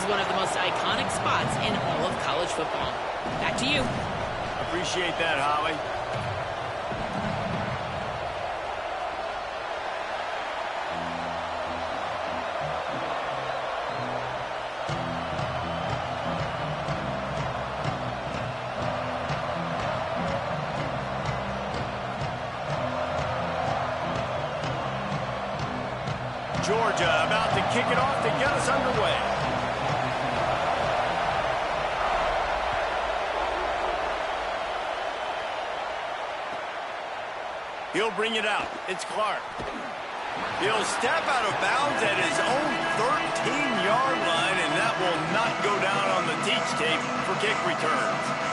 one of the most iconic spots in all of college football. Back to you. Appreciate that, Holly. Georgia about to kick it off to get us underway. He'll bring it out. It's Clark. He'll step out of bounds at his own 13-yard line, and that will not go down on the teach tape for kick returns.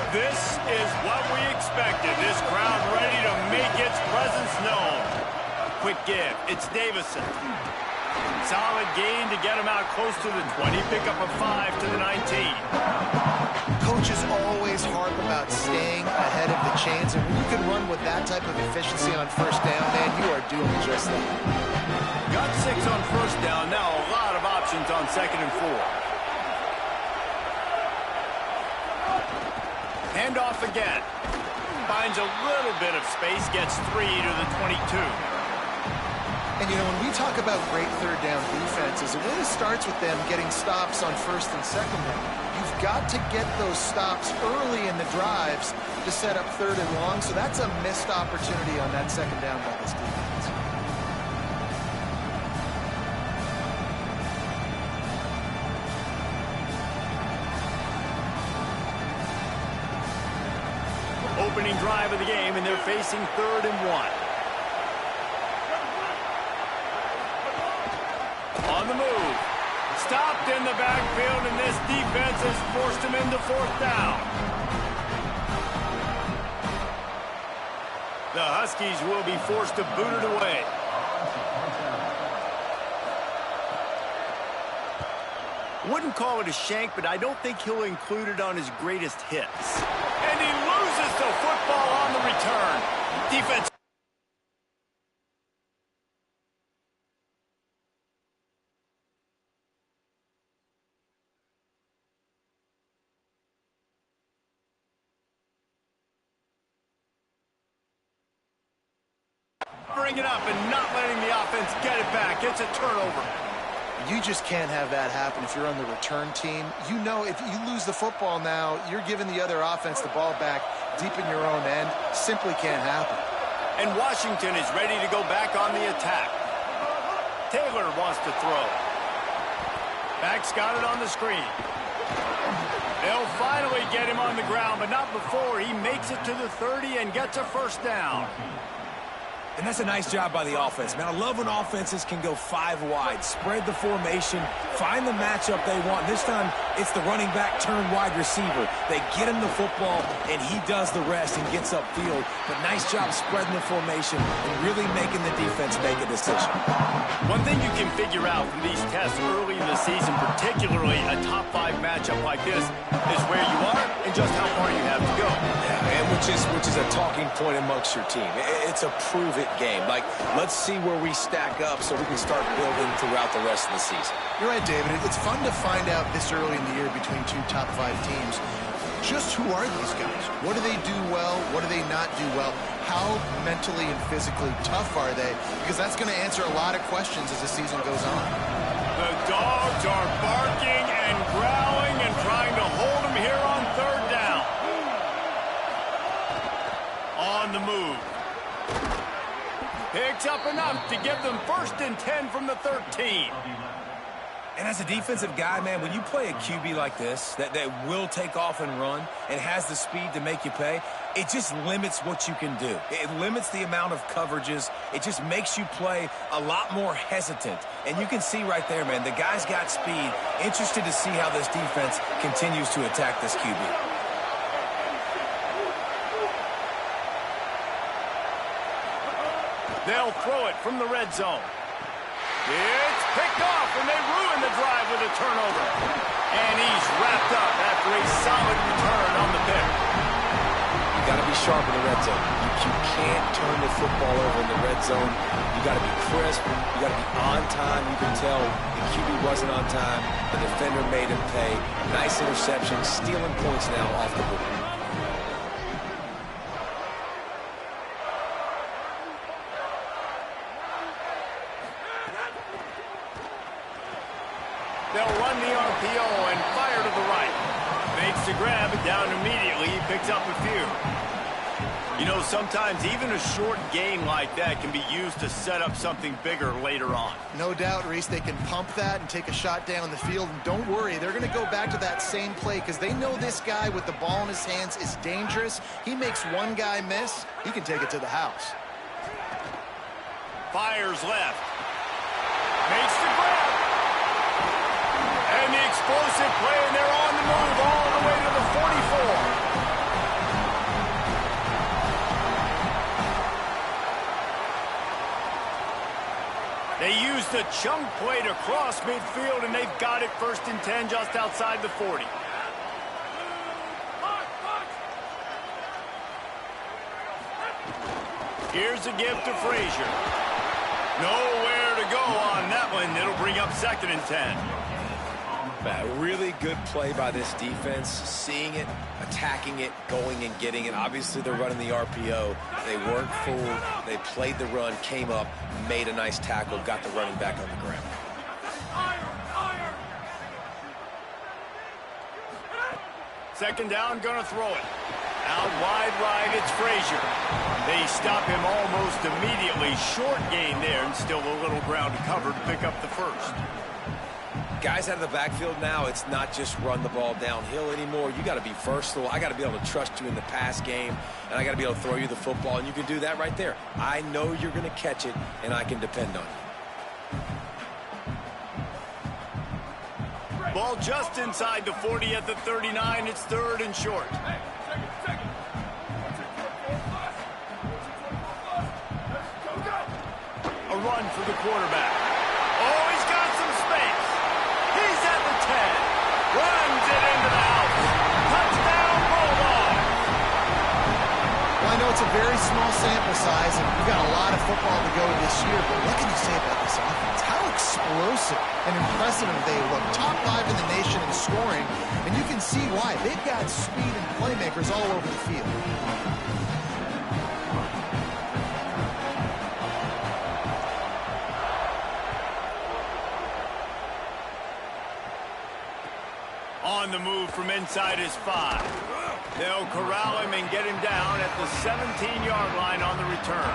This is what we expected. This crowd ready to make its presence known. Quick give. It's Davison. Solid gain to get him out close to the 20. Pick up a 5 to the 19. Coaches always harp about staying ahead of the chains, and when you can run with that type of efficiency on first down, man, you are doing just that. Got 6 on first down. Now a lot of options on 2nd and 4. Handoff again. Finds a little bit of space, gets 3 to the 22. And, you know, when we talk about great third down defenses, it really starts with them getting stops on first and second down. You've got to get those stops early in the drives to set up third and long, so that's a missed opportunity on that second down by this defense. Opening drive of the game, and they're facing 3rd and 1. On the move. Stopped in the backfield, and this defense has forced him into 4th down. The Huskies will be forced to boot it away. Wouldn't call it a shank, but I don't think he'll include it on his greatest hits. And he loses the football on the return. Defense. Bring it up and not letting the offense get it back. It's a turnover. You just can't have that happen if you're on the return team. You know if you lose the football now, you're giving the other offense the ball back deep in your own end. Simply can't happen. And Washington is ready to go back on the attack. Taylor wants to throw. Back's got it on the screen. They'll finally get him on the ground, but not before he makes it to the 30 and gets a first down. And that's a nice job by the offense, man. I love when offenses can go 5 wide, spread the formation, find the matchup they want. This time, it's the running back turned wide receiver. They get him the football, and he does the rest and gets upfield. But nice job spreading the formation and really making the defense make a decision. One thing you can figure out from these tests early in the season, particularly a top 5 matchup like this, is where you are and just how far you have to go. Yeah, and which is a talking point amongst your team. It's a prove-it game. Like, let's see where we stack up so we can start building throughout the rest of the season. You're right, David. It's fun to find out this early in the year between 2 top 5 teams. Just who are these guys? What do they do well? What do they not do well? How mentally and physically tough are they? Because that's going to answer a lot of questions as the season goes on. The dogs are barking and growling and trying to hold him here on 3rd down. On the move. Picks up enough to give them 1st and 10 from the 13. And as a defensive guy, man, when you play a QB like this, that will take off and run and has the speed to make you pay, it just limits what you can do. It limits the amount of coverages. It just makes you play a lot more hesitant. And you can see right there, man, the guy's got speed. Interested to see how this defense continues to attack this QB. They'll throw it from the red zone. It's picked off, and they ruin the drive with a turnover. And he's wrapped up after a solid return on the pick. You got to be sharp in the red zone. You can't turn the football over in the red zone. You got to be crisp. You got to be on time. You can tell the QB wasn't on time. The defender made him pay. Nice interception, stealing points now off the board. They'll run the RPO and fire to the right. Makes the grab, and down immediately. He picks up a few. You know, sometimes even a short game like that can be used to set up something bigger later on. No doubt, Reese, they can pump that and take a shot down the field. And don't worry, they're going to go back to that same play because they know this guy with the ball in his hands is dangerous. He makes one guy miss, he can take it to the house. Fires left. Makes the grab. And the explosive play, and they're on the move all the way to the 44. They used a chunk play to cross midfield, and they've got it 1st and 10 just outside the 40. Here's a give to Frazier. Nowhere to go on that one. It'll bring up 2nd and 10. A really good play by this defense, seeing it, attacking it, going and getting it. Obviously, they're running the RPO. They weren't fooled. They played the run, came up, made a nice tackle, got the running back on the ground. Second down, gonna throw it. Out wide right, it's Frazier. They stop him almost immediately. Short gain there, and still a little ground to cover to pick up the first. Guys out of the backfield now, it's not just run the ball downhill anymore. You got to be versatile. I got to be able to trust you in the pass game, and I got to be able to throw you the football, and you can do that right there. I know you're going to catch it, and I can depend on you. Ball just inside the 40 at the 39. It's 3rd and short. A run for the quarterback. Oh, he's got some space. He's at the 10. Runs it into the house. Touchdown, Bulldogs. Well, I know it's a very small sample size, and we've got a lot of football to go this year, but what can you say about this offense? How explosive and impressive they look. Top 5 in the nation in scoring, and you can see why. They've got speed and playmakers all over the field. On the move from inside his 5. They'll corral him and get him down at the 17-yard line on the return.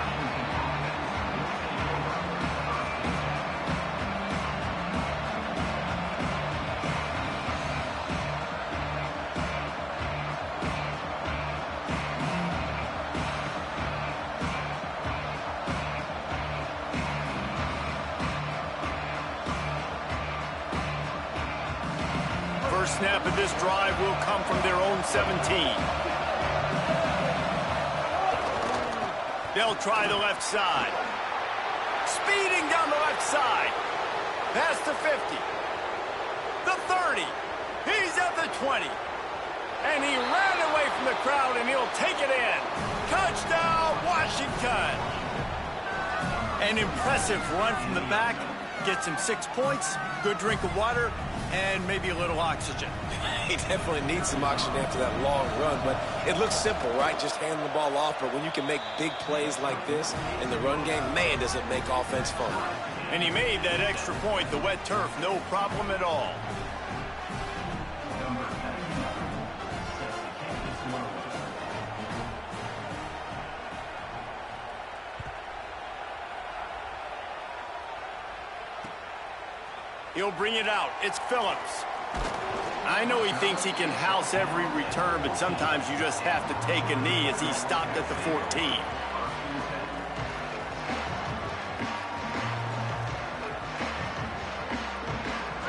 First snap of this drive will come from their own 17. They'll try the left side. Speeding down the left side. Past the 50. The 30. He's at the 20. And he ran away from the crowd, and he'll take it in. Touchdown, Washington. An impressive run from the back. Gets him 6 points, good drink of water, and maybe a little oxygen. He definitely needs some oxygen after that long run, but it looks simple, right? Just handing the ball off, but when you can make big plays like this in the run game, man, does it make offense fun. And he made that extra point, the wet turf, no problem at all. He'll bring it out. It's Phillips. I know he thinks he can house every return, but sometimes you just have to take a knee as he stopped at the 14.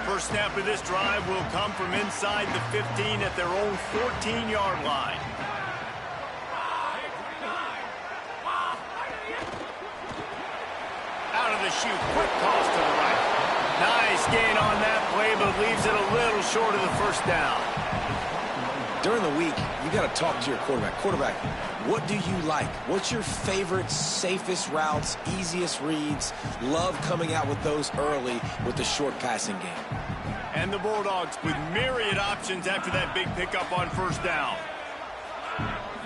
First snap of this drive will come from inside the 15 at their own 14-yard line. issue. Quick toss to the right. Nice gain on that play, but leaves it a little short of the first down. During the week, you got to talk to your quarterback. Quarterback, what do you like? What's your favorite, safest routes, easiest reads? Love coming out with those early with the short passing game. And the Bulldogs with myriad options after that big pickup on first down.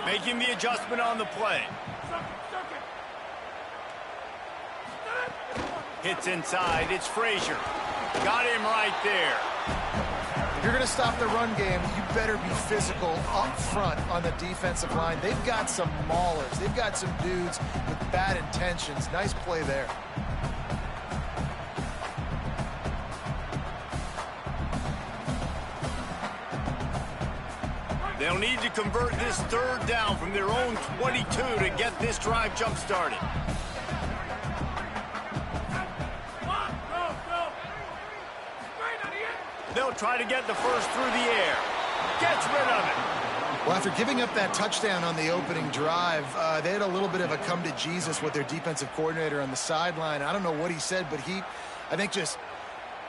Making the adjustment on the play. Hits inside. It's Frazier. Got him right there. If you're going to stop the run game, you better be physical up front on the defensive line. They've got some maulers. They've got some dudes with bad intentions. Nice play there. They'll need to convert this third down from their own 22 to get this drive jump-started. They'll try to get the first through the air. Gets rid of it. Well, after giving up that touchdown on the opening drive, they had a little bit of a come to Jesus with their defensive coordinator on the sideline. I don't know what he said, but he, I think, just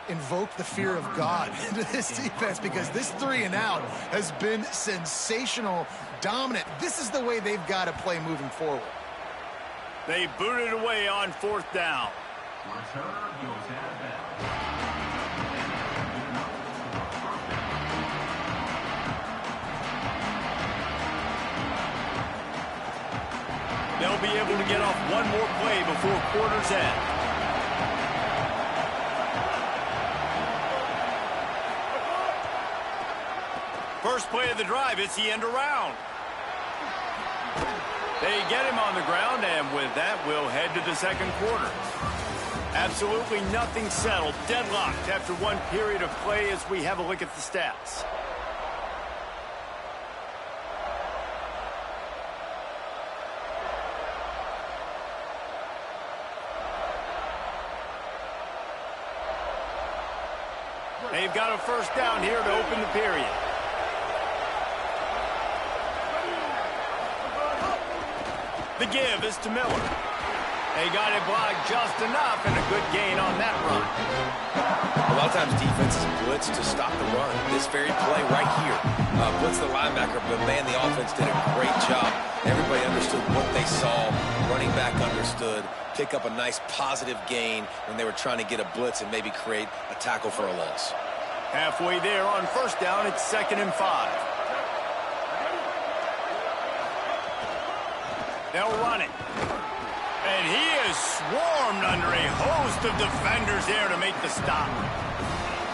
invoked the fear of God into this defense, because this 3-and-out has been sensational, dominant. This is the way they've got to play moving forward. They booted away on fourth down. They'll be able to get off one more play before quarter's end. First play of the drive, it's the end around. They get him on the ground, and with that, we'll head to the second quarter. Absolutely nothing settled, deadlocked after one period of play as we have a look at the stats. They've got a first down here to open the period. The give is to Miller. They got it blocked just enough, and a good gain on that run. A lot of times defenses blitz to stop the run. This very play right here, blitz the linebacker, but man, the offense did a great job. Everybody understood what they saw. Running back understood. Pick up a nice positive gain when they were trying to get a blitz and maybe create a tackle for a loss. Halfway there on first down, it's 2nd and 5. They'll run it. And he is swarmed under a host of defenders there to make the stop.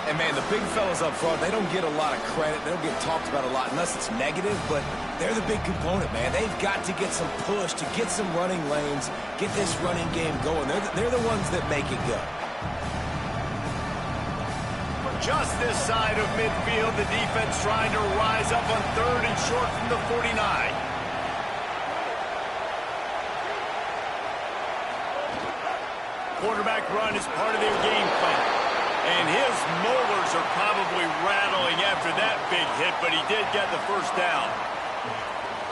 And, man, the big fellas up front, they don't get a lot of credit. They don't get talked about a lot unless it's negative, but they're the big component, man. They've got to get some push to get some running lanes, get this running game going. They're the ones that make it go. Just this side of midfield, the defense trying to rise up on 3rd and short from the 49. Quarterback run is part of their game plan. And his molars are probably rattling after that big hit, but he did get the first down.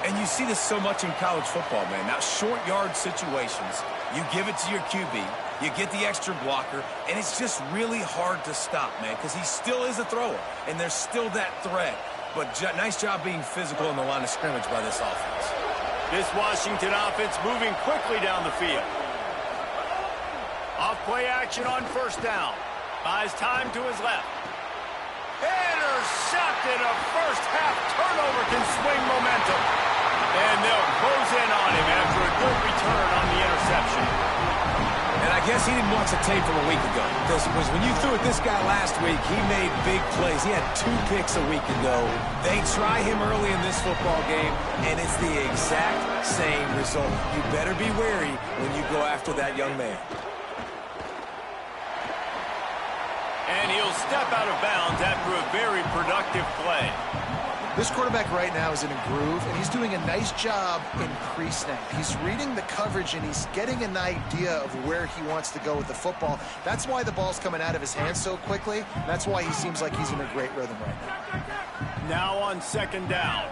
And you see this so much in college football, man. Now, short yard situations, you give it to your QB, you get the extra blocker, and it's just really hard to stop, man, because he still is a thrower, and there's still that threat. But nice job being physical in the line of scrimmage by this offense. This Washington offense moving quickly down the field. Off play action on first down. Buys time to his left. Intercepted. A first half turnover can swing momentum. And they'll close in on him after a good return on the interception. And I guess he didn't watch the tape from a week ago. Because when you threw at this guy last week, he made big plays. He had 2 picks a week ago. They try him early in this football game, and it's the exact same result. You better be wary when you go after that young man. And he'll step out of bounds after a very productive play. This quarterback right now is in a groove, and he's doing a nice job in pre-snap. He's reading the coverage, and he's getting an idea of where he wants to go with the football. That's why the ball's coming out of his hands so quickly. That's why he seems like he's in a great rhythm right now. Now on 2nd down.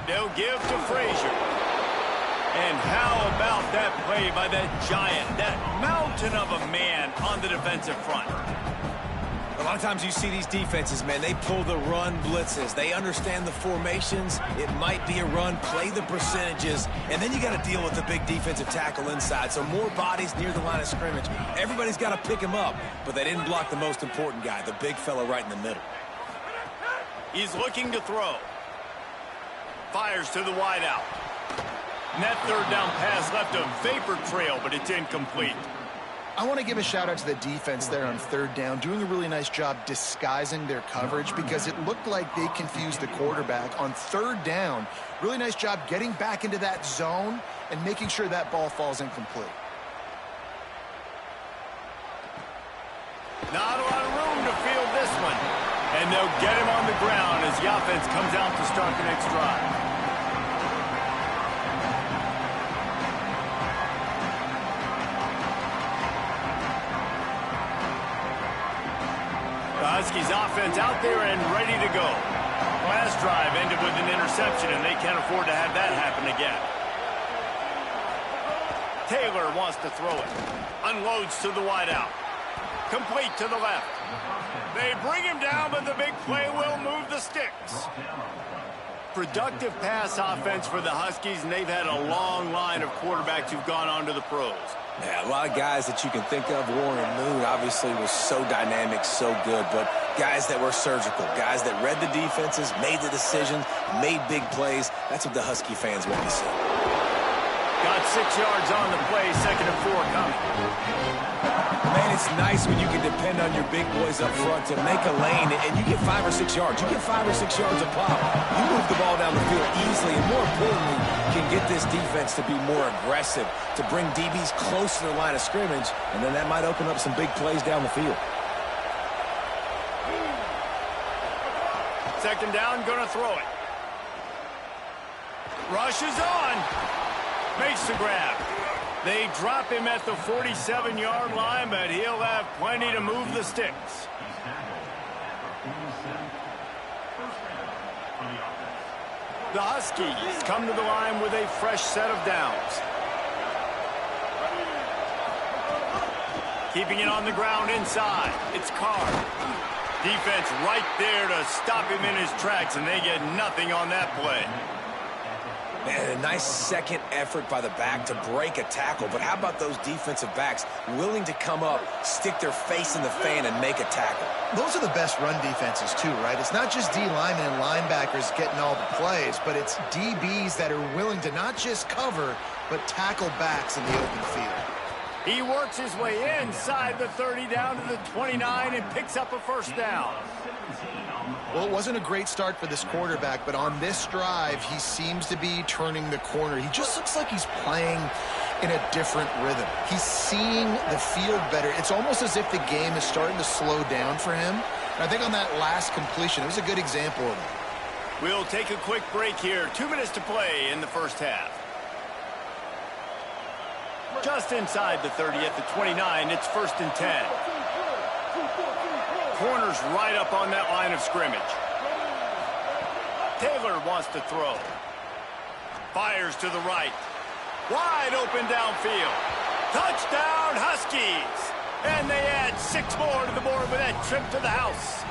They'll give to Frazier. And how about that play by that giant, that mountain of a man on the defensive front? A lot of times you see these defenses, man, they pull the run blitzes. They understand the formations. It might be a run, play the percentages, and then you got to deal with the big defensive tackle inside. So more bodies near the line of scrimmage. Everybody's got to pick him up, but they didn't block the most important guy, the big fella right in the middle. He's looking to throw. Fires to the wideout. And that third down pass left a vapor trail, but it's incomplete. I want to give a shout out to the defense there on third down, doing a really nice job disguising their coverage because it looked like they confused the quarterback on third down. Really nice job getting back into that zone and making sure that ball falls incomplete. Not a lot of room to field this one. And they'll get him on the ground as the offense comes out to start the next drive. The Huskies offense out there and ready to go. Last drive ended with an interception, and they can't afford to have that happen again. Taylor wants to throw it. Unloads to the wideout. Complete to the left. They bring him down, but the big play will move the sticks. Productive pass offense for the Huskies, and they've had a long line of quarterbacks who've gone on to the pros. Yeah, a lot of guys that you can think of. Warren Moon obviously was so dynamic, so good, but guys that were surgical, guys that read the defenses, made the decisions, made big plays. That's what the Husky fans want to see. Got 6 yards on the play, 2nd and 4 coming. Man, it's nice when you can depend on your big boys up front to make a lane, and you get 5 or 6 yards. You get 5 or 6 yards a pop. You move the ball down the field easily, and more importantly, can get this defense to be more aggressive, to bring DBs close to the line of scrimmage, and then that might open up some big plays down the field. 2nd down, gonna throw it. Rushes on. Makes the grab. They drop him at the 47-yard line, but he'll have plenty to move the sticks. The Huskies come to the line with a fresh set of downs. Keeping it on the ground inside. It's Carr. Defense right there to stop him in his tracks, and they get nothing on that play. Man, a nice second effort by the back to break a tackle, but how about those defensive backs willing to come up, stick their face in the fan, and make a tackle? Those are the best run defenses too, right? It's not just D linemen and linebackers getting all the plays, but it's DBs that are willing to not just cover, but tackle backs in the open field. He works his way inside the 30 down to the 29 and picks up a first down. Well, it wasn't a great start for this quarterback, but on this drive, he seems to be turning the corner. He just looks like he's playing in a different rhythm. He's seeing the field better. It's almost as if the game is starting to slow down for him. And I think on that last completion, it was a good example of it. We'll take a quick break here. 2 minutes to play in the first half. Just inside the 30 at the 29, it's 1st and 10. Corners right up on that line of scrimmage. Taylor wants to throw. Fires to the right. Wide open downfield. Touchdown, Huskies! And they add 6 more to the board with that trip to the house.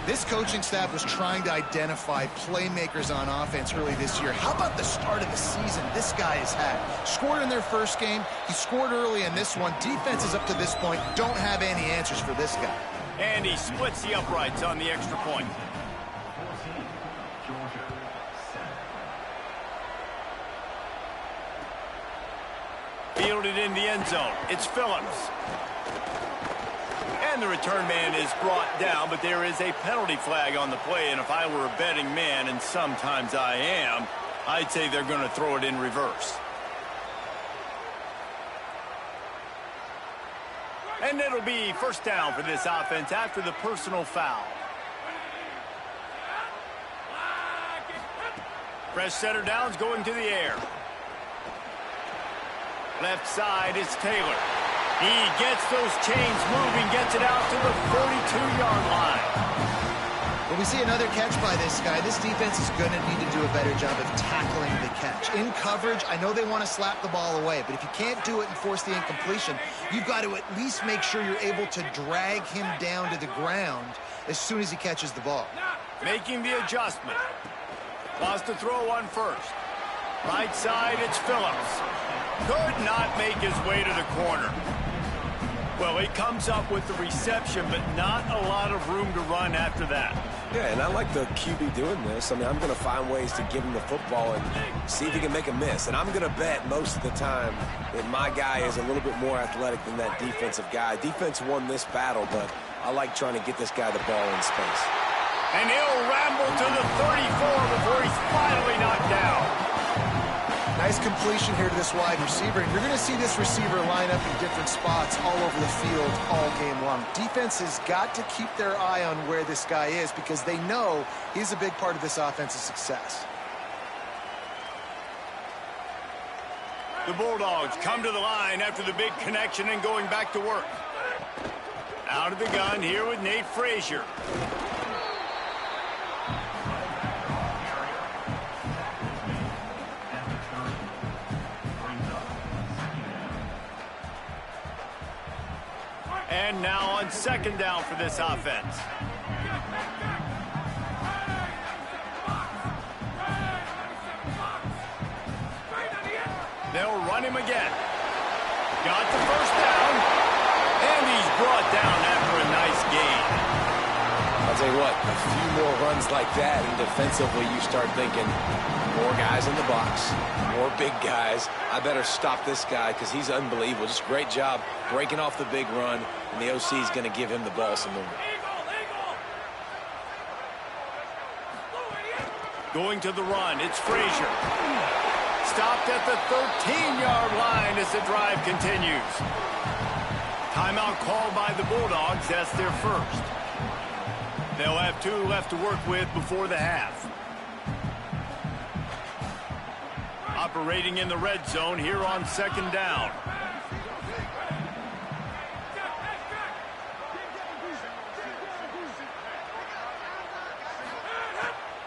This coaching staff was trying to identify playmakers on offense early this year. How about the start of the season this guy has had? Scored in their first game. He scored early in this one. Defenses up to this point don't have any answers for this guy. And he splits the uprights on the extra point. Fielded in the end zone. It's Phillips. And the return man is brought down, but there is a penalty flag on the play, and if I were a betting man, and sometimes I am, I'd say they're going to throw it in reverse. And it'll be first down for this offense after the personal foul. Fresh setter downs going to the air. Left side is Taylor. He gets those chains moving, gets it out to the 42-yard line. When we see another catch by this guy, this defense is going to need to do a better job of tackling the catch. In coverage, I know they want to slap the ball away, but if you can't do it and force the incompletion, you've got to at least make sure you're able to drag him down to the ground as soon as he catches the ball. Making the adjustment. Wants to throw one first. Right side, it's Phillips. Could not make his way to the corner. Well, he comes up with the reception, but not a lot of room to run after that. Yeah, and I like the QB doing this. I mean, I'm going to find ways to give him the football and see if he can make a miss. And I'm going to bet most of the time that my guy is a little bit more athletic than that defensive guy. Defense won this battle, but I like trying to get this guy the ball in space. And he'll ramble to the 34 before he's finally knocked down. Nice completion here to this wide receiver, and you're going to see this receiver line up in different spots all over the field all game long. Defense has got to keep their eye on where this guy is because they know he's a big part of this offense's success. The Bulldogs come to the line after the big connection and going back to work. Out of the gun here with Nate Frazier. And now on second down for this offense. They'll run him again. Got the first down. And he's brought down after a nice gain. I'll tell you what, a few more runs like that, and defensively you start thinking, more guys in the box, more big guys. I better stop this guy because he's unbelievable. Just great job breaking off the big run, and the OC is going to give him the ball some more. Going to the run, it's Frazier. Stopped at the 13-yard line as the drive continues. Timeout called by the Bulldogs. That's their first. They'll have 2 left to work with before the half. Operating in the red zone here on second down.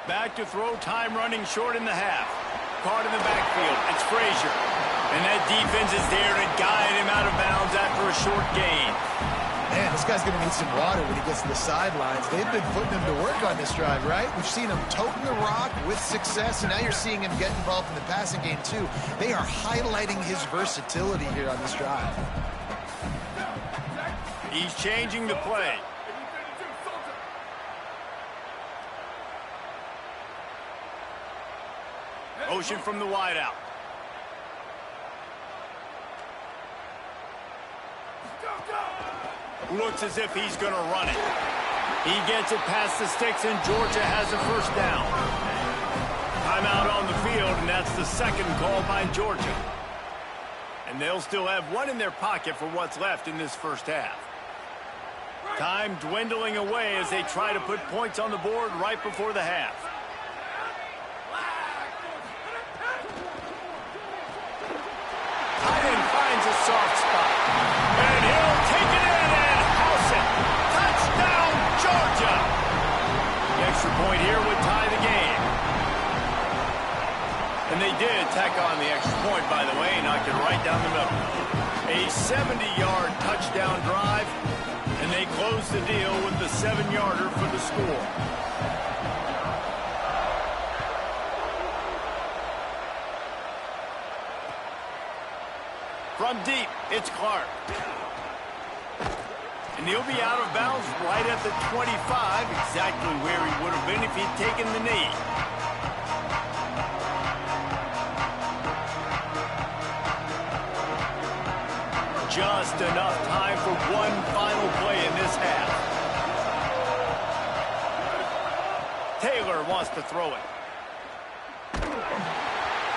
Back to throw, time running short in the half. Caught in the backfield, it's Frazier. And that defense is there to guide him out of bounds after a short gain. Man, this guy's going to need some water when he gets to the sidelines. They've been putting him to work on this drive, right? We've seen him toting the rock with success, and now you're seeing him get involved in the passing game, too. They are highlighting his versatility here on this drive. He's changing the play. Motion from the wideout. Looks as if he's going to run it. He gets it past the sticks, and Georgia has a first down. Timeout on the field, and that's the second call by Georgia. And they'll still have 1 in their pocket for what's left in this first half. Time dwindling away as they try to put points on the board right before the half. Tight end finds a soft spot. And he'll take it in and house it. Touchdown, Georgia! The extra point here would tie the game. And they did tack on the extra point, by the way, knocked it right down the middle. A 70-yard touchdown drive, and they close the deal with the 7-yarder for the score. From deep, it's Clark. And he'll be out of bounds right at the 25, exactly where he would have been if he'd taken the knee. Just enough time for one final play in this half. Taylor wants to throw it.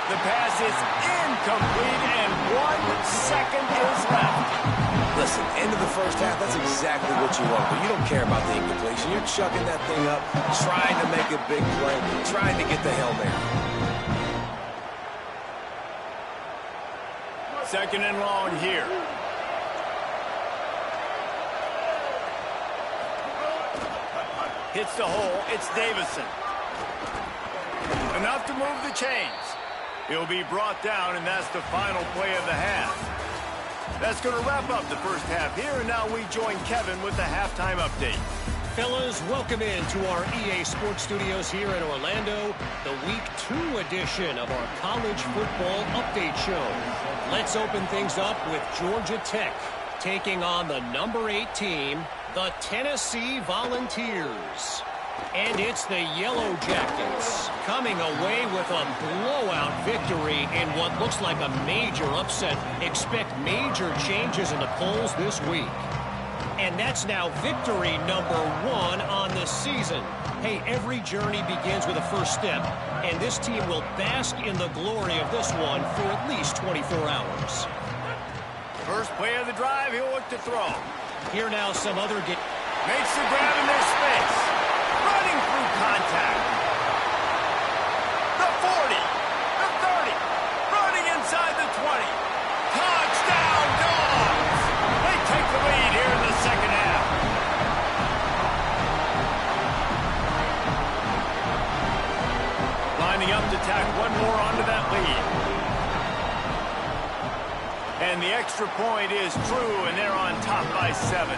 The pass is incomplete, and 1 second is left. Listen, end of the first half, that's exactly what you want. But you don't care about the incompletion. You're chucking that thing up, trying to make a big play, trying to get the Hail Mary. Second and long here. Hits the hole. It's Davison. Enough to move the chains. He'll be brought down, and that's the final play of the half. That's going to wrap up the first half here, and now we join Kevin with the halftime update. Fellas, welcome into our EA Sports Studios here in Orlando, the Week 2 edition of our college football update show. Let's open things up with Georgia Tech taking on the number 8 team, the Tennessee Volunteers. And it's the Yellow Jackets coming away with a blowout victory in what looks like a major upset. Expect major changes in the polls this week. And that's now victory number 1 on the season. Hey, every journey begins with a first step, and this team will bask in the glory of this one for at least 24 hours. First play of the drive, he'll look to throw. Here now some other game. Makes the grab in their space. Running through contact. The 40. The 30. Running inside the 20. Touchdown, Dogs! They take the lead here in the second half. Lining up to tack one more onto that lead. And the extra point is true, and they're on top by 7.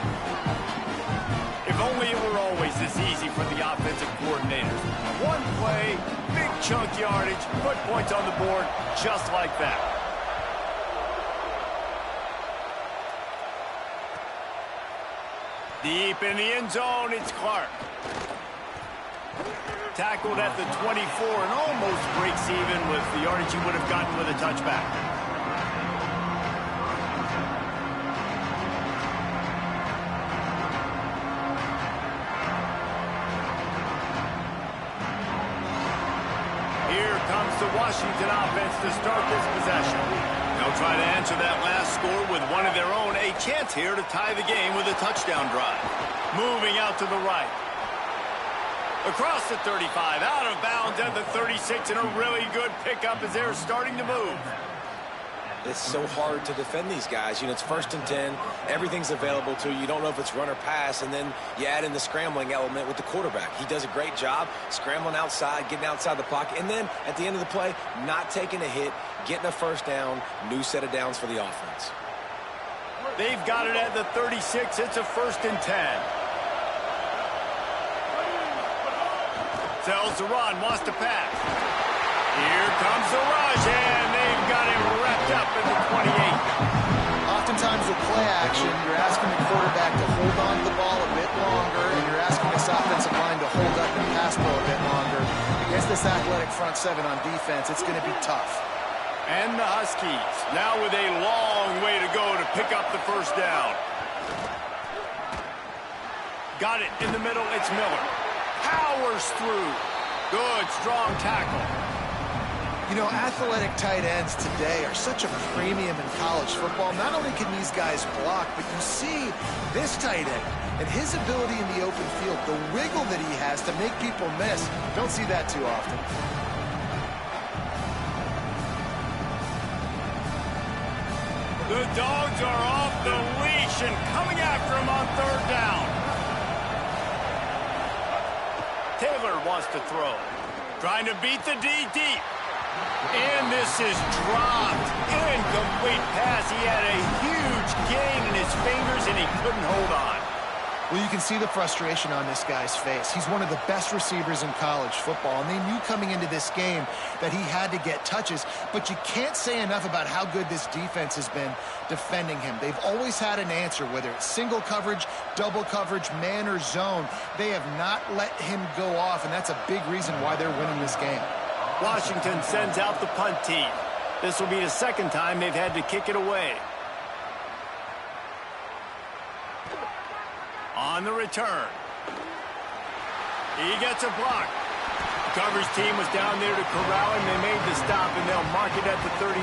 If only it were always this easy for the offensive coordinators. One play, big chunk yardage, put points on the board just like that. Deep in the end zone, it's Clark. Tackled at the 24 and almost breaks even with the yardage he would have gotten with a touchback. The Washington offense to start this possession. They'll try to answer that last score with one of their own. A chance here to tie the game with a touchdown drive. Moving out to the right. Across the 35, out of bounds at the 36, and a really good pickup as they're starting to move. It's so hard to defend these guys. You know, it's 1st and 10. Everything's available to you. You don't know if it's run or pass, and then you add in the scrambling element with the quarterback. He does a great job scrambling outside, getting outside the pocket, and then at the end of the play, not taking a hit, getting a first down, new set of downs for the offense. They've got it at the 36. It's a 1st and 10. Sells the run, wants to pass. Here comes the rush, and they've got it wrapped up in the 28. Oftentimes with play action, you're asking the quarterback to hold on to the ball a bit longer, and you're asking this offensive line to hold up and pass pro a bit longer. Against this athletic front 7 on defense, it's going to be tough. And the Huskies, now with a long way to go to pick up the first down. Got it in the middle, it's Miller. Powers through. Good, strong tackle. You know, athletic tight ends today are such a premium in college football. Not only can these guys block, but you see this tight end and his ability in the open field, the wiggle that he has to make people miss. Don't see that too often. The Dogs are off the leash and coming after him on 3rd down. Taylor wants to throw. Trying to beat the D deep. And this is dropped. Incomplete pass. He had a huge gain in his fingers, and he couldn't hold on. Well, you can see the frustration on this guy's face. He's one of the best receivers in college football, and they knew coming into this game that he had to get touches, but you can't say enough about how good this defense has been defending him. They've always had an answer, whether it's single coverage, double coverage, man or zone. They have not let him go off, and that's a big reason why they're winning this game. Washington sends out the punt team. This will be the 2nd time they've had to kick it away. On the return. He gets a block. The coverage team was down there to corral him. They made the stop, and they'll mark it at the 39.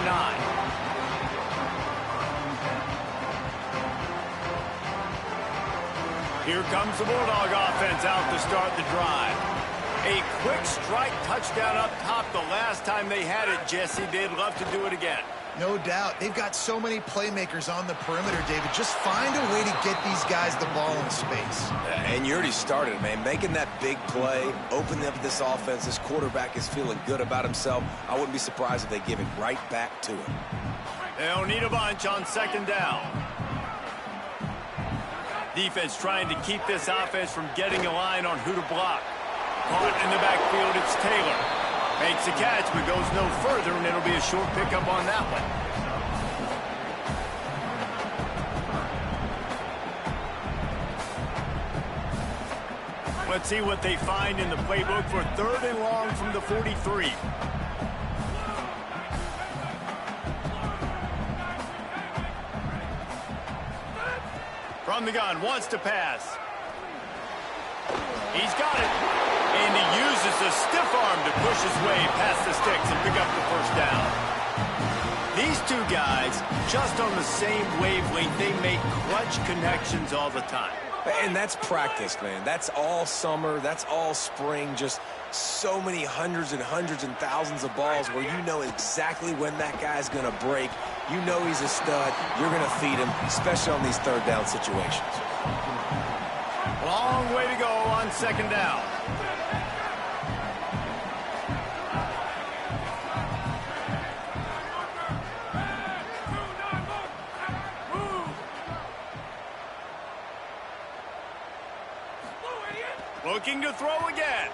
Here comes the Bulldog offense out to start the drive. A quick strike touchdown up top the last time they had it, Jesse. They'd love to do it again. No doubt. They've got so many playmakers on the perimeter, David. Just find a way to get these guys the ball in space. And you already started, man. Making that big play, opening up this offense. This quarterback is feeling good about himself. I wouldn't be surprised if they give it right back to him. They'll need a bunch on second down. Defense trying to keep this offense from getting a line on who to block. Caught in the backfield, it's Taylor. Makes a catch, but goes no further, and it'll be a short pickup on that one. Let's see what they find in the playbook for 3rd and long from the 43. From the gun, wants to pass. He's got it. And he uses the stiff arm to push his way past the sticks and pick up the first down. These two guys, just on the same wavelength, they make clutch connections all the time. And that's practice, man. That's all summer. That's all spring. Just so many hundreds and thousands of balls where you know exactly when that guy's going to break. You know he's a stud. You're going to feed him, especially on these 3rd down situations. Long way to go on second down. Looking to throw again.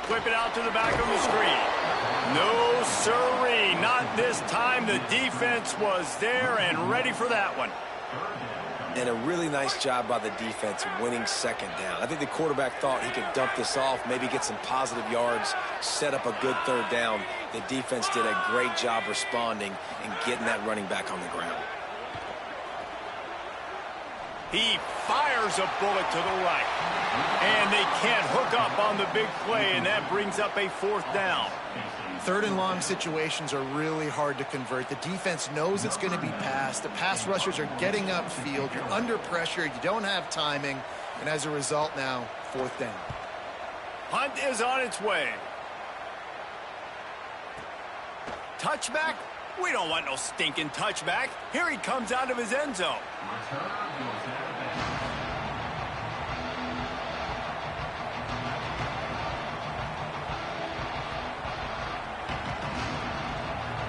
Flip it out to the back of the screen. No sirree, not this time. The defense was there and ready for that one. And a really nice job by the defense winning second down. I think the quarterback thought he could dump this off, maybe get some positive yards, set up a good 3rd down. The defense did a great job responding and getting that running back on the ground. He fires a bullet to the right. And they can't hook up on the big play, and that brings up a 4th down. 3rd and long situations are really hard to convert. The defense knows it's going to be passed. The pass rushers are getting upfield. You're under pressure. You don't have timing. And as a result now, 4th down. Hunt is on its way. Touchback? We don't want no stinking touchback. Here he comes out of his end zone.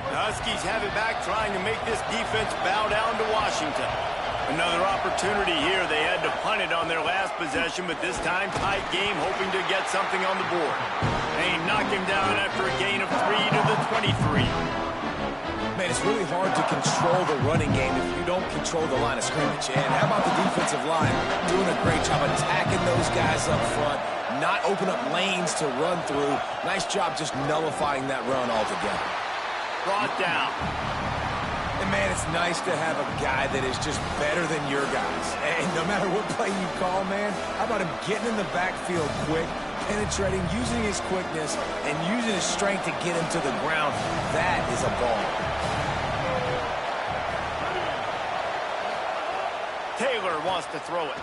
The Huskies have it back, trying to make this defense bow down to Washington. Another opportunity here. They had to punt it on their last possession, but this time tight game, hoping to get something on the board. They knock him down after a gain of 3 to the 23. Man, it's really hard to control the running game if you don't control the line of scrimmage. And how about the defensive line doing a great job attacking those guys up front, not open up lanes to run through. Nice job just nullifying that run altogether. Brought down. And, man, it's nice to have a guy that is just better than your guys. And no matter what play you call, man, how about him getting in the backfield quick, penetrating, using his quickness, and using his strength to get him to the ground. That is a ball. Taylor wants to throw it.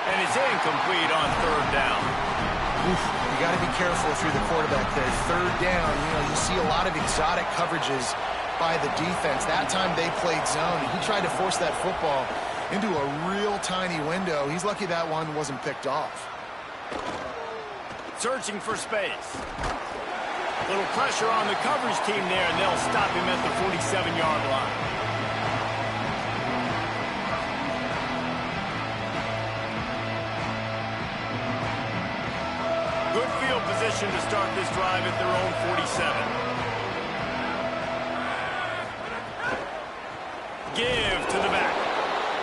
And it's incomplete on 3rd down. Oof, you got to be careful if you're the quarterback there. 3rd down, you see a lot of exotic coverages by the defense. That time they played zone. He tried to force that football into a real tiny window. He's lucky that one wasn't picked off. Searching for space. Little pressure on the coverage team there, and they'll stop him at the 47-yard line. Good field position to start this drive at their own 47. Give to the back.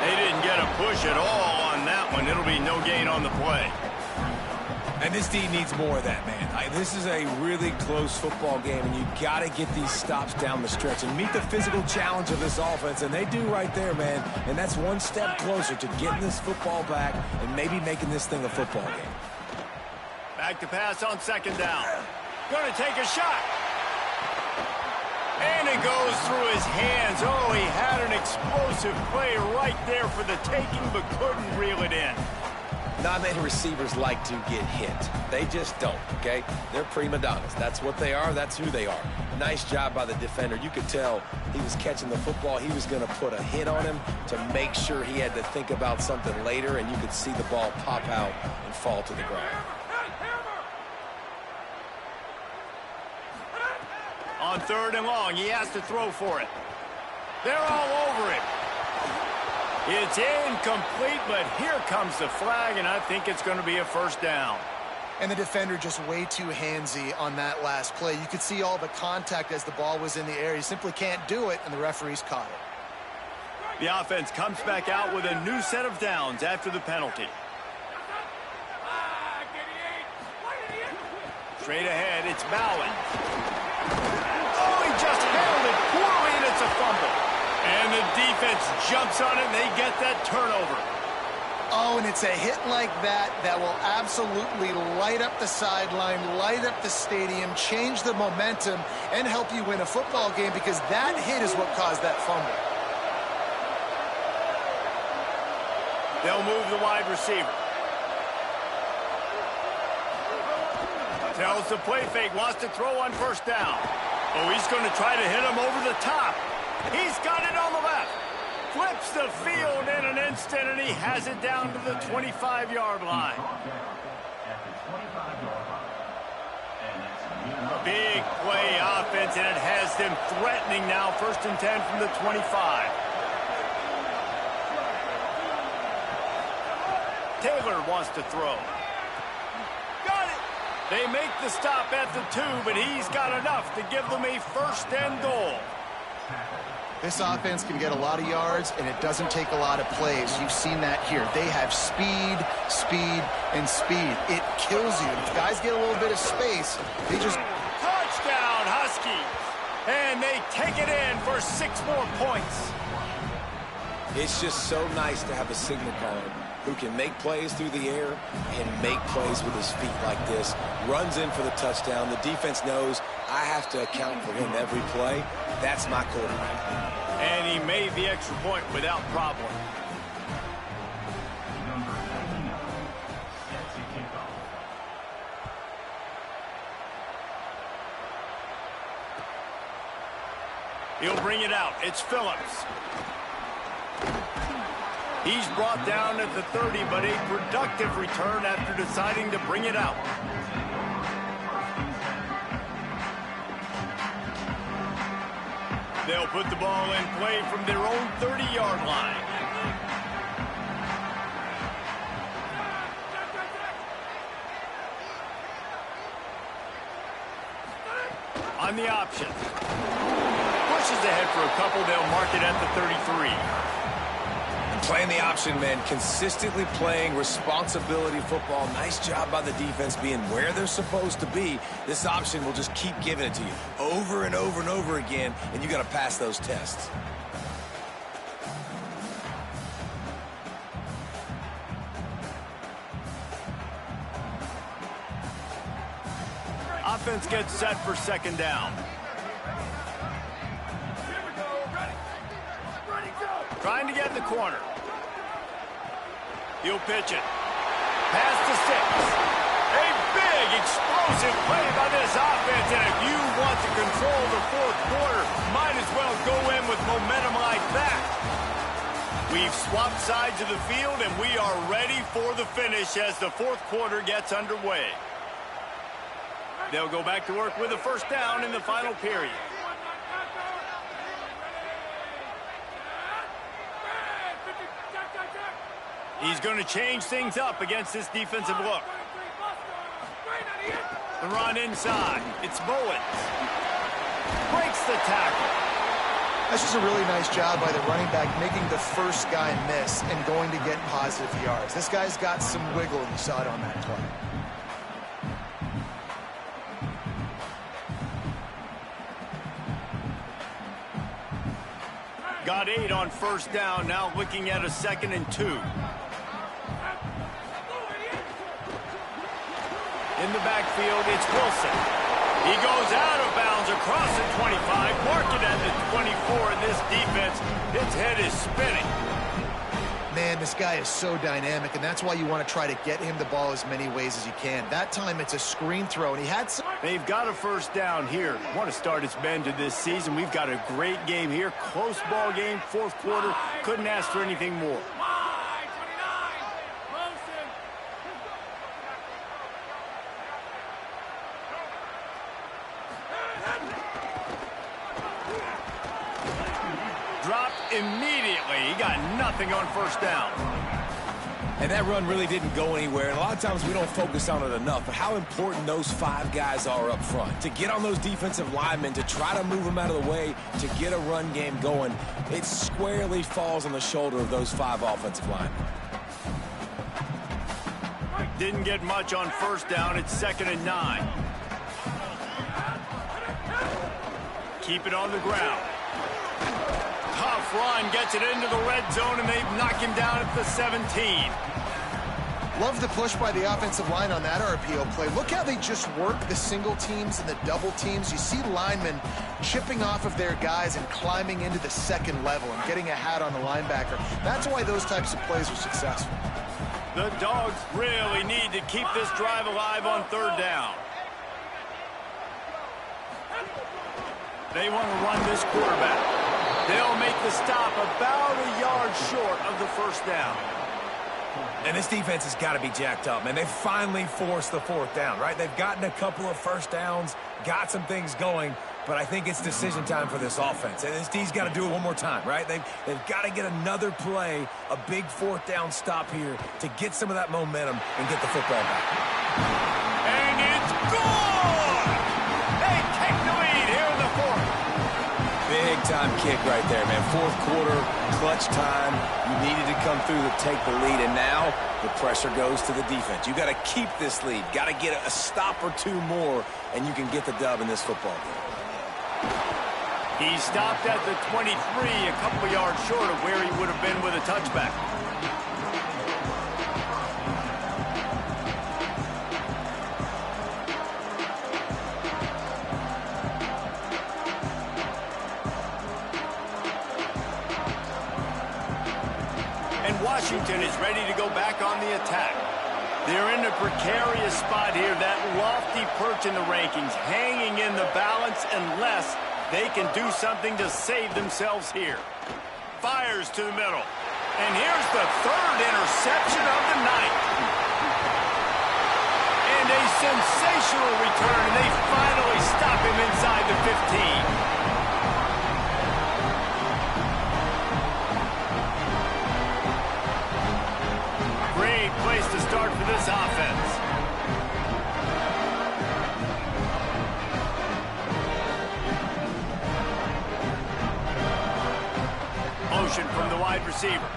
They didn't get a push at all on that one. It'll be no gain on the play. And this D needs more of that, man. This is a really close football game, and you got to get these stops down the stretch and meet the physical challenge of this offense, and they do right there, man. And that's one step closer to getting this football back and maybe making this thing a football game. Back to pass on 2nd down. Going to take a shot. And it goes through his hands. Oh, he had an explosive play right there for the taking, but couldn't reel it in. Not many receivers like to get hit. They just don't, okay? They're prima donnas. That's what they are. That's who they are. Nice job by the defender. You could tell he was catching the football. He was going to put a hit on him to make sure he had to think about something later, and you could see the ball pop out and fall to the ground. On 3rd and long, he has to throw for it. They're all over him. It's incomplete, but here comes the flag, and I think it's going to be a first down. And the defender just way too handsy on that last play. You could see all the contact as the ball was in the air. He simply can't do it, and the referee's caught it. The offense comes back out with a new set of downs after the penalty. Straight ahead, it's Bowen. Oh, he just handled it poorly, and it's a fumble. And the defense jumps on it, and they get that turnover. Oh, and it's a hit like that that will absolutely light up the sideline, light up the stadium, change the momentum, and help you win a football game, because that hit is what caused that fumble. They'll move the wide receiver. Tells the play fake, wants to throw on first down. Oh, he's going to try to hit him over the top. He's got it on the left. Flips the field in an instant, and he has it down to the 25-yard line. Big play offense, and it has them threatening now. 1st and 10 from the 25. Taylor wants to throw. Got it. They make the stop at the 2, but he's got enough to give them a 1st and goal. This offense can get a lot of yards, and it doesn't take a lot of plays. You've seen that here. They have speed, speed, and speed. It kills you. If guys get a little bit of space, they just... Touchdown, Huskies! And they take it in for 6 more points. It's just so nice to have a signal caller who can make plays through the air and make plays with his feet like this. Runs in for the touchdown. The defense knows I have to account for him every play. That's my quarterback. And he made the extra point without problem. He'll bring it out. It's Phillips. He's brought down at the 30, but a productive return after deciding to bring it out. They'll put the ball in play from their own 30-yard line. On the option. Pushes ahead for a couple. They'll mark it at the 33. Playing the option, man, consistently playing responsibility football. Nice job by the defense being where they're supposed to be. This option will just keep giving it to you over and over and over again, and you got to pass those tests. Offense gets set for 2nd down. Trying to get in the corner. He'll pitch it. Pass to 6. A big, explosive play by this offense, and if you want to control the 4th quarter, might as well go in with momentum like that. We've swapped sides of the field, and we are ready for the finish as the 4th quarter gets underway. They'll go back to work with a 1st down in the final period. He's going to change things up against this defensive look. The run inside. It's Bowens. Breaks the tackle. That's just a really nice job by the running back, making the first guy miss and going to get positive yards. This guy's got some wiggle, and you saw it on that play. Got 8 on 1st down, now looking at a 2nd and 2. In the backfield, it's Wilson. He goes out of bounds across the 25, mark it at the 24, and this defense, its head is spinning. Man, this guy is so dynamic, and that's why you want to try to get him the ball as many ways as you can. That time, it's a screen throw, and he had some... They've got a first down here. Want to start its bend to this season. We've got a great game here. Close ball game, fourth quarter. Couldn't ask for anything more. Dropped immediately. He got nothing on first down. And that run really didn't go anywhere. And a lot of times we don't focus on it enough. But how important those 5 guys are up front. To get on those defensive linemen, to try to move them out of the way, to get a run game going, it squarely falls on the shoulder of those 5 offensive linemen. Didn't get much on first down. It's 2nd and 9. Keep it on the ground. Tough run, gets it into the red zone, and they've knocked him down at the 17. Love the push by the offensive line on that RPO play. Look how they just work the single teams and the double teams. You see linemen chipping off of their guys and climbing into the second level and getting a hat on the linebacker. That's why those types of plays are successful. The Dogs really need to keep this drive alive on 3rd down. They want to run this quarterback. They'll make the stop about a yard short of the first down. And this defense has got to be jacked up, man. They finally forced the 4th down, right? They've gotten a couple of first downs, got some things going, but I think it's decision time for this offense. And this D's got to do it one more time, right? They've got to get another play, a big 4th down stop here to get some of that momentum and get the football back. And it's gone! They take the lead here in the 4th. Big-time kick right there, man. 4th quarter, clutch time. You needed to come through to take the lead, and now the pressure goes to the defense. You got to keep this lead. Got to get a stop or 2 more, and you can get the dub in this football game. He stopped at the 23, a couple yards short of where he would have been with a touchback. Washington is ready to go back on the attack. They're in a precarious spot here, that lofty perch in the rankings, hanging in the balance unless they can do something to save themselves here. Fires to the middle. And here's the 3rd interception of the night. And a sensational return, and they finally stop him inside the 15. Place to start for this offense. Motion from the wide receiver.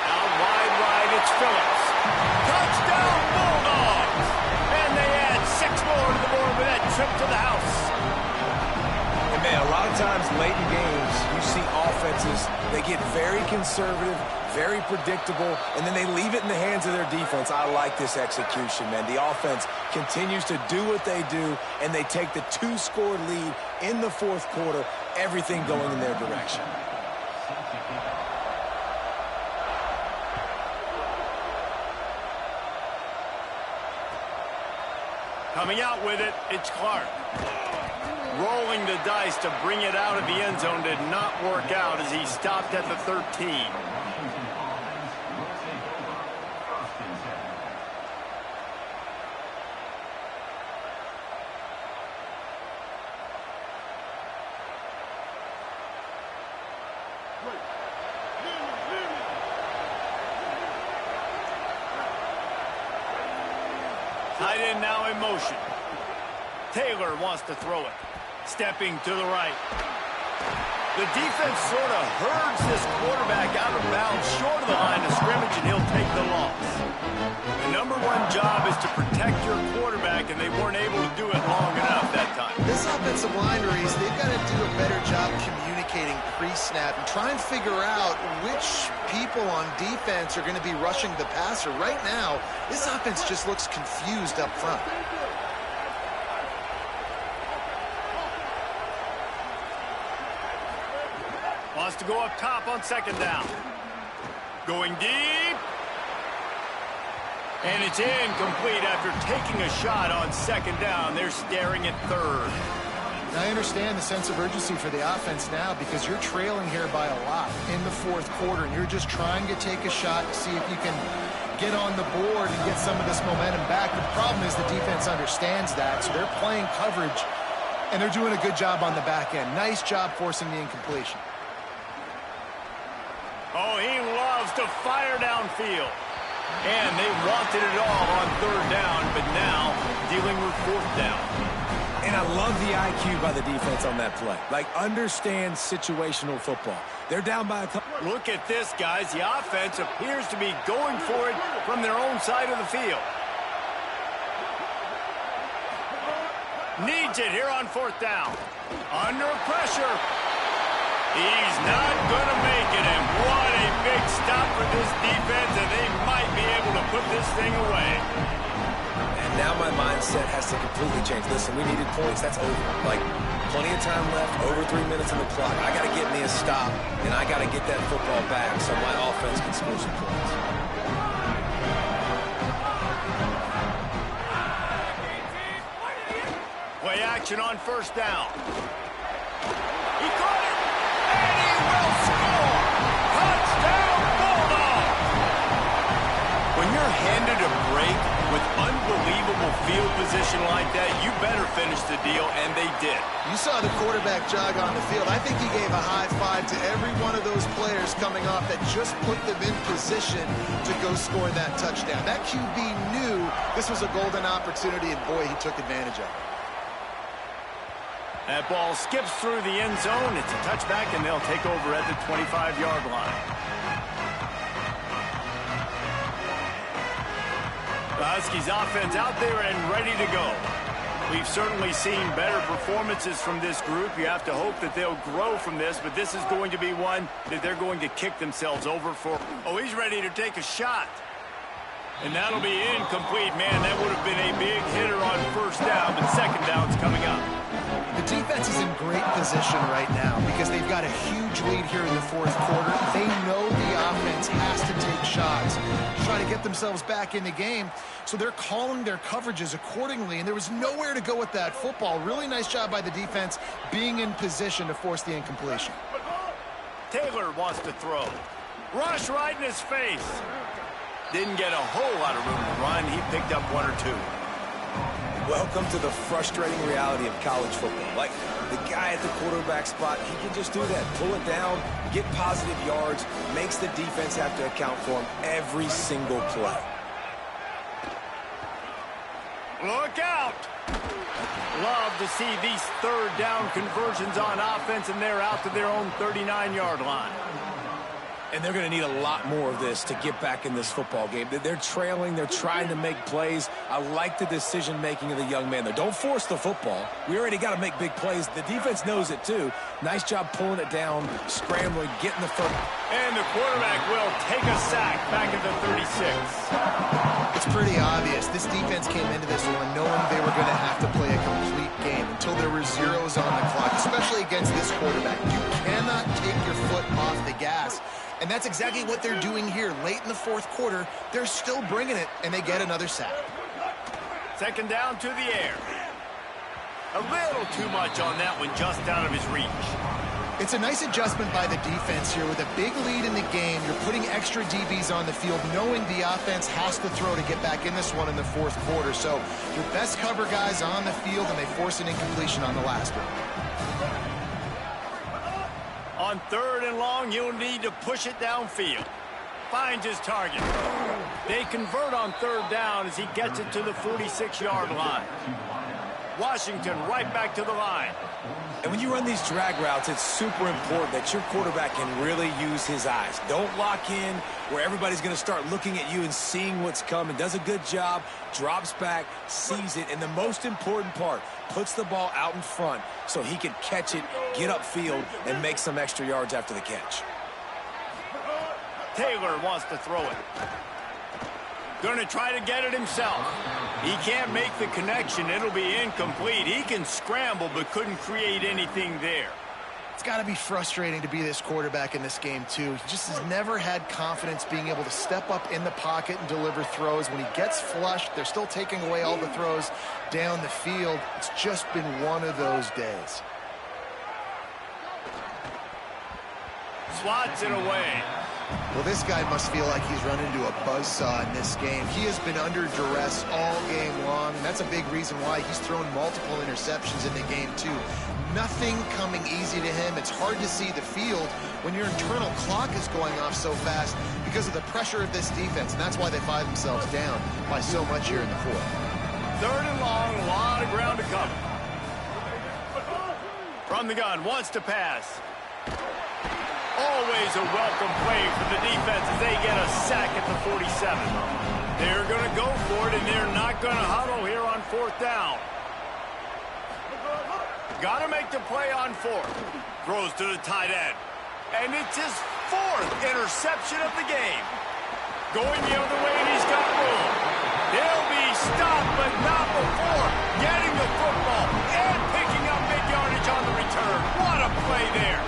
Out wide right, it's Phillips. Touchdown Bulldogs! And they add 6 more to the board with that trip to the house. Man, a lot of times late in games, you see offenses, they get very conservative, very predictable, and then they leave it in the hands of their defense. I like this execution, man. The offense continues to do what they do, and they take the 2-score lead in the 4th quarter, everything going in their direction. Coming out with it, it's Clark. Rolling the dice to bring it out of the end zone did not work out as he stopped at the 13. Tight end now in motion. Taylor wants to throw it. Stepping to the right. The defense sort of herds this quarterback out of bounds short of the line of scrimmage, and he'll take the loss. The #1 job is to protect your quarterback, and they weren't able to do it long enough that time. This offensive line, Reese, they've got to do a better job communicating pre-snap and try and figure out which people on defense are going to be rushing the passer. Right now, this offense just looks confused up front. to go up top on second down. Going deep. And it's incomplete after taking a shot on second down. They're staring at third. I understand the sense of urgency for the offense now because you're trailing here by a lot in the fourth quarter, and you're just trying to take a shot to see if you can get on the board and get some of this momentum back. The problem is the defense understands that, so they're playing coverage, and they're doing a good job on the back end. Nice job forcing the incompletion. Oh, he loves to fire downfield. And they wanted it all on third down, but now dealing with fourth down. And I love the IQ by the defense on that play. Like, understand situational football. They're down by a couple. Look at this, guys. The offense appears to be going for it from their own side of the field. Needs it here on fourth down. Under pressure. He's not going to make it, and what a big stop for this defense, and they might be able to put this thing away. And now my mindset has to completely change. Listen, we needed points. That's over. Like, plenty of time left, over 3 minutes on the clock. I got to get me a stop, and I got to get that football back so my offense can score some points. Play action on first down. He caught it, and he will score. Touchdown, Bulldogs! When you're handed a break with unbelievable field position like that, you better finish the deal, and they did. You saw the quarterback jog on the field. I think he gave a high five to every one of those players coming off that just put them in position to go score that touchdown. That QB knew this was a golden opportunity, and boy, he took advantage of it. That ball skips through the end zone. It's a touchback, and they'll take over at the 25-yard line. The Huskies offense out there and ready to go. We've certainly seen better performances from this group. You have to hope that they'll grow from this, but this is going to be one that they're going to kick themselves over for. Oh, he's ready to take a shot. And that'll be incomplete. Man, that would have been a big hitter on first down, but second down's coming up. The defense is in great position right now because they've got a huge lead here in the fourth quarter. They know the offense has to take shots to try to get themselves back in the game, so they're calling their coverages accordingly, and there was nowhere to go with that football. Really nice job by the defense being in position to force the incompletion. Taylor wants to throw. Rush right in his face. Didn't get a whole lot of room to run. He picked up one or two. Welcome to the frustrating reality of college football. Like, the guy at the quarterback spot, he can just do that. Pull it down, get positive yards, makes the defense have to account for him every single play. Look out! Love to see these third down conversions on offense, and they're out to their own 39-yard line. And they're going to need a lot more of this to get back in this football game. They're trailing. They're trying to make plays. I like the decision-making of the young man there. Don't force the football. We already got to make big plays. The defense knows it, too. Nice job pulling it down, scrambling, getting the first. And the quarterback will take a sack back at the 36. It's pretty obvious. This defense came into this one knowing they were going to have to play a complete game until there were zeros on the clock, especially against this quarterback. You cannot take your foot off the gas. And that's exactly what they're doing here. Late in the fourth quarter, they're still bringing it, and they get another sack. Second down to the air. A little too much on that one, just out of his reach. It's a nice adjustment by the defense here. With a big lead in the game, you're putting extra DBs on the field, knowing the offense has to throw to get back in this one in the fourth quarter. So your best cover guys on the field, and they force an incompletion on the last one. On third and long, you'll need to push it downfield. Finds his target. They convert on third down as he gets it to the 46-yard line. Washington right back to the line. And when you run these drag routes, it's super important that your quarterback can really use his eyes. Don't lock in where everybody's going to start looking at you and seeing what's coming. Does a good job, drops back, sees it, and the most important part, puts the ball out in front so he can catch it, get upfield, and make some extra yards after the catch. Taylor wants to throw it. Going to try to get it himself. He can't make the connection. It'll be incomplete. He can scramble but couldn't create anything there. It's got to be frustrating to be this quarterback in this game, too. He just has never had confidence being able to step up in the pocket and deliver throws. When he gets flushed, they're still taking away all the throws down the field. It's just been one of those days. Swats it away. Well, this guy must feel like he's run into a buzzsaw in this game. He has been under duress all game long, and that's a big reason why he's thrown multiple interceptions in the game, too. Nothing coming easy to him. It's hard to see the field when your internal clock is going off so fast because of the pressure of this defense, and that's why they find themselves down by so much here in the fourth. 3rd and long, a lot of ground to cover. From the gun, wants to pass. Always a welcome play for the defense as they get a sack at the 47. They're going to go for it, and they're not going to huddle here on 4th down. Got to make the play on 4th. Throws to the tight end. And it's his 4th interception of the game. Going the other way, and he's got room. He'll be stopped, but not before getting the football and picking up big yardage on the return. What a play there.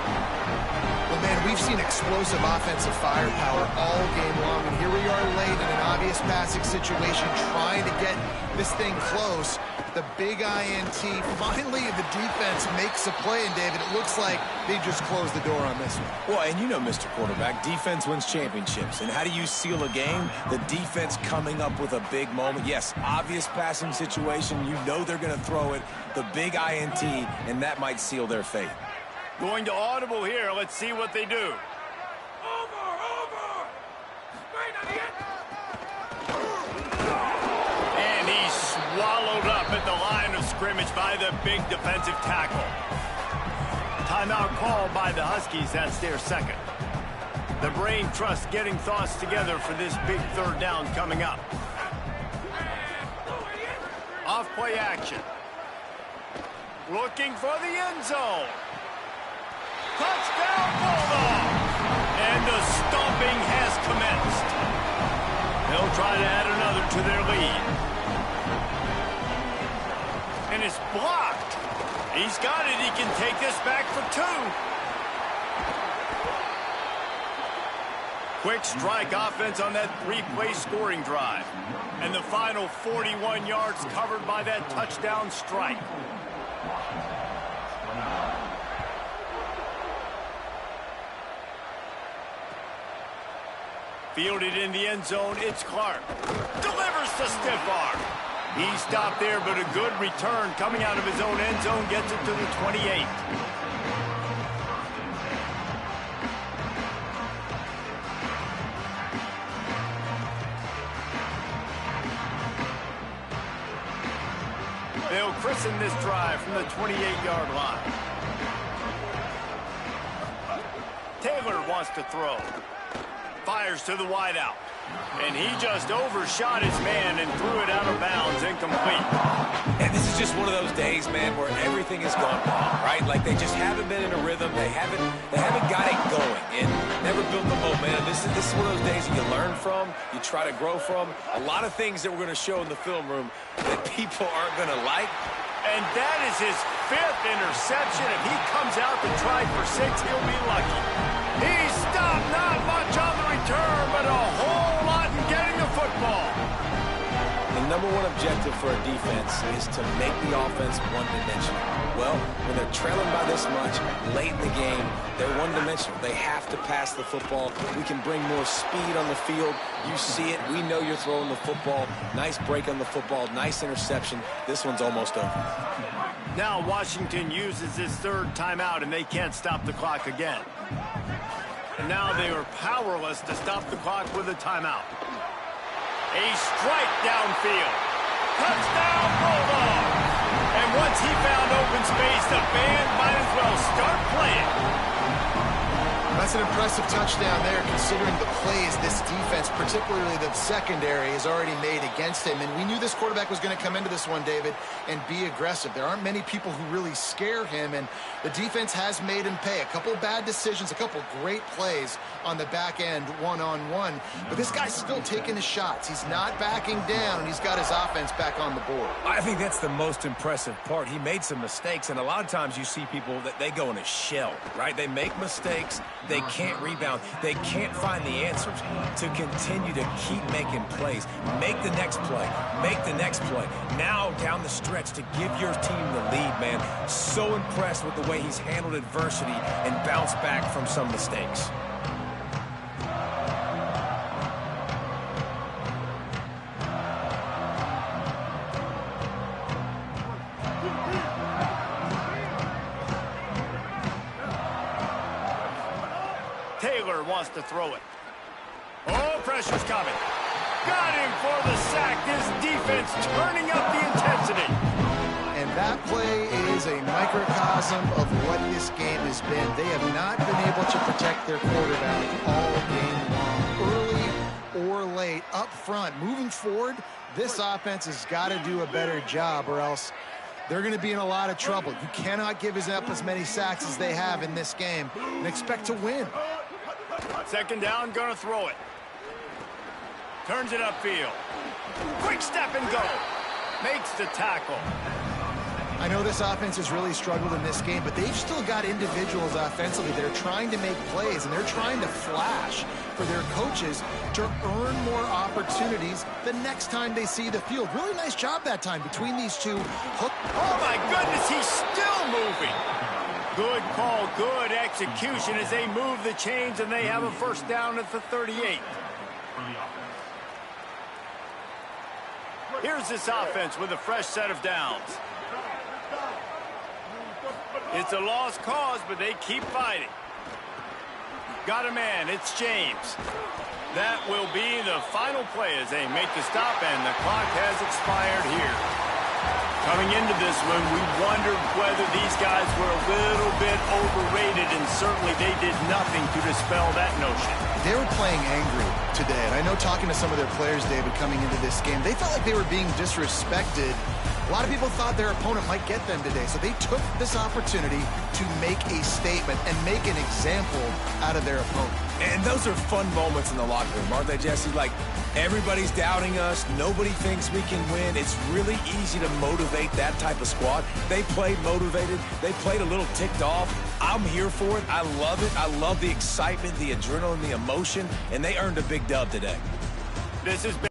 Well, man, we've seen explosive offensive firepower all game long, and here we are late in an obvious passing situation trying to get this thing close. The big INT, finally the defense makes a play, and David, it looks like they just closed the door on this one. Well, and you know, Mr. Quarterback, defense wins championships. And how do you seal a game? The defense coming up with a big moment. Yes, obvious passing situation. You know they're going to throw it. The big INT, and that might seal their fate. Going to audible here. Let's see what they do. And he's swallowed up at the line of scrimmage by the big defensive tackle. Timeout called by the Huskies. That's their 2nd. The brain trust getting thoughts together for this big 3rd down coming up. Off play action. Looking for the end zone. Touchdown, Bulldog! And the stomping has commenced. They'll try to add another to their lead. And it's blocked. He's got it. He can take this back for 2. Quick strike offense on that 3-play scoring drive. And the final 41 yards covered by that touchdown strike. Fielded in the end zone, it's Clark. Delivers to stiff arm. He stopped there, but a good return coming out of his own end zone gets it to the 28. They'll christen this drive from the 28-yard line. Taylor wants to throw. Fires to the wideout. And he just overshot his man and threw it out of bounds, incomplete. And this is just one of those days, man, where everything has gone wrong, right? Like they just haven't been in a rhythm. They haven't got it going and never built the momentum. This is one of those days that you learn from, you try to grow from. A lot of things that we're going to show in the film room that people aren't going to like. And that is his 5th interception. If he comes out to try for 6, he'll be lucky. He stopped, not much on the return, but a whole lot in getting the football. The number one objective for a defense is to make the offense one-dimensional. Well, when they're trailing by this much, late in the game, they're one-dimensional. They have to pass the football. We can bring more speed on the field. You see it. We know you're throwing the football. Nice break on the football. Nice interception. This one's almost over. Now Washington uses his 3rd timeout, and they can't stop the clock again. And now they are powerless to stop the clock with a timeout. A strike downfield. Touchdown, Bulldog! And once he found open space, the band might as well start playing. That's an impressive touchdown there, considering the plays this defense, particularly the secondary, has already made against him. And we knew this quarterback was going to come into this one, David, and be aggressive. There aren't many people who really scare him, and the defense has made him pay. A couple bad decisions, a couple great plays on the back end, one-on-one. But this guy's still taking his shots. He's not backing down. He's got his offense back on the board. I think that's the most impressive part. He made some mistakes, and a lot of times you see people that they go in a shell, right? They make mistakes. They can't rebound. They can't find the answers to continue to keep making plays. Make the next play. Make the next play. Now down the stretch to give your team the lead, man. So impressed with the way he's handled adversity and bounced back from some mistakes. Taylor wants to throw it. Oh, pressure's coming. Got him for the sack. This defense turning up the intensity. And that play is a microcosm of what this game has been. They have not been able to protect their quarterback all game long, early or late, up front. Moving forward, this offense has got to do a better job, or else they're going to be in a lot of trouble. You cannot give up as many sacks as they have in this game and expect to win. Second down, gonna throw it. Turns it upfield. Quick step and go. Makes the tackle. I know this offense has really struggled in this game, but they've still got individuals offensively that are trying to make plays, and they're trying to flash for their coaches to earn more opportunities the next time they see the field. Really nice job that time between these two. Oh, my goodness, he's still moving. Good call, good execution as they move the chains, and they have a first down at the 38. Here's this offense with a fresh set of downs. It's a lost cause, but they keep fighting. Got a man, it's James. That will be the final play as they make the stop, and the clock has expired here. Coming into this one, we wondered whether these guys were a little bit overrated, and certainly they did nothing to dispel that notion. They were playing angry today, and I know talking to some of their players, David, coming into this game, they felt like they were being disrespected. A lot of people thought their opponent might get them today, so they took this opportunity to make a statement and make an example out of their opponent. And those are fun moments in the locker room, aren't they, Jesse? Like, everybody's doubting us. Nobody thinks we can win. It's really easy to motivate that type of squad. They played motivated. They played a little ticked off. I'm here for it. I love it. I love the excitement, the adrenaline, the emotion, and they earned a big dub today. This has been